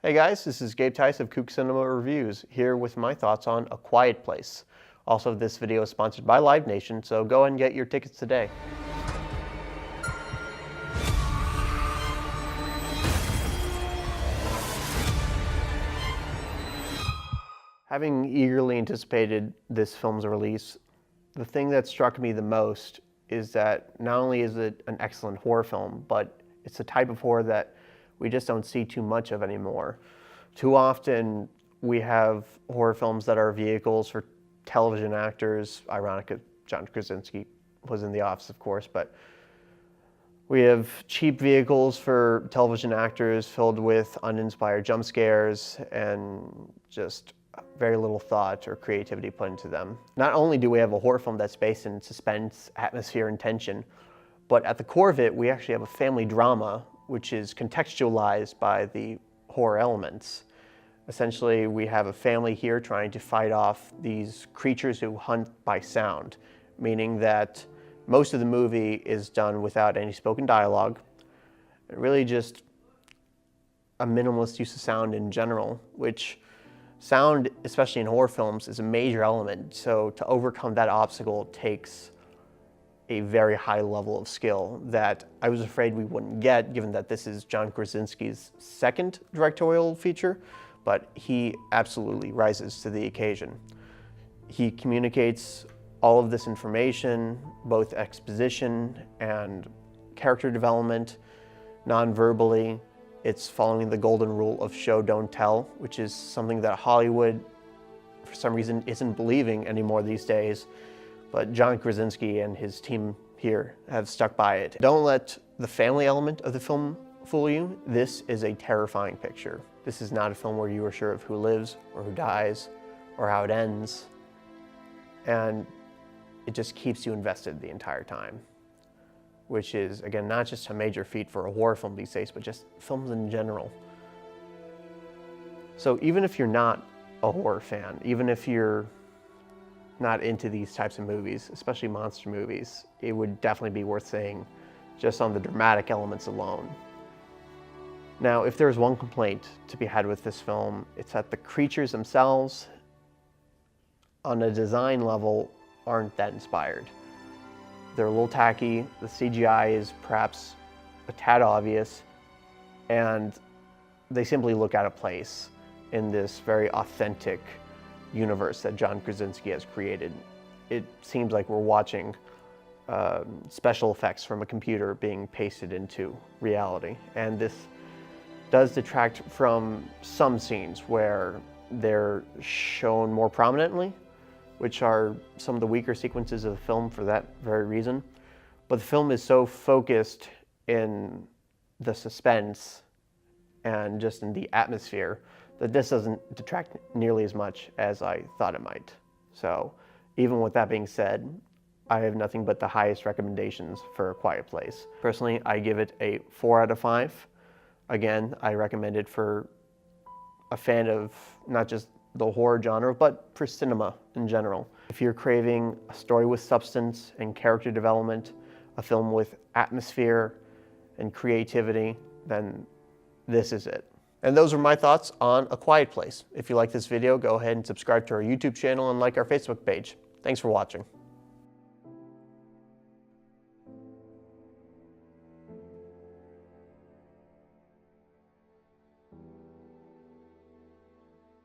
Hey guys, this is Gabe Theis of Coog Cinema Reviews, here with my thoughts on A Quiet Place. Also, this video is sponsored by Live Nation, so go ahead and get your tickets today. Having eagerly anticipated this film's release, the thing that struck me the most is that not only is it an excellent horror film, but it's the type of horror that we just don't see too much of anymore. Too often we have horror films that are vehicles for television actors. Ironic that John Krasinski was in The Office, of course, but we have cheap vehicles for television actors filled with uninspired jump scares and just very little thought or creativity put into them. Not only do we have a horror film that's based in suspense, atmosphere, and tension, but at the core of it, we actually have a family drama which is contextualized by the horror elements. Essentially, we have a family here trying to fight off these creatures who hunt by sound, meaning that most of the movie is done without any spoken dialogue, really just a minimalist use of sound in general, which sound, especially in horror films, is a major element. So to overcome that obstacle takes a very high level of skill that I was afraid we wouldn't get, given that this is John Krasinski's second directorial feature, but he absolutely rises to the occasion. He communicates all of this information, both exposition and character development, non-verbally. It's following the golden rule of show, don't tell, which is something that Hollywood, for some reason, isn't believing anymore these days. But John Krasinski and his team here have stuck by it. Don't let the family element of the film fool you. This is a terrifying picture. This is not a film where you are sure of who lives or who dies or how it ends. And it just keeps you invested the entire time, which is, again, not just a major feat for a horror film these days, but just films in general. So even if you're not a horror fan, even if you're not into these types of movies, especially monster movies, it would definitely be worth seeing just on the dramatic elements alone. Now, if there's one complaint to be had with this film, it's that the creatures themselves, on a design level, aren't that inspired. They're a little tacky, the CGI is perhaps a tad obvious, and they simply look out of place in this very authentic universe that John Krasinski has created. It seems like we're watching special effects from a computer being pasted into reality, and this does detract from some scenes where they're shown more prominently, which are some of the weaker sequences of the film for that very reason. But the film is so focused in the suspense and just in the atmosphere that this doesn't detract nearly as much as I thought it might. So even with that being said, I have nothing but the highest recommendations for A Quiet Place. Personally, I give it a 4 out of 5. Again, I recommend it for a fan of not just the horror genre, but for cinema in general. If you're craving a story with substance and character development, a film with atmosphere and creativity, then this is it. And those are my thoughts on A Quiet Place. If you like this video, go ahead and subscribe to our YouTube channel and like our Facebook page. Thanks for watching.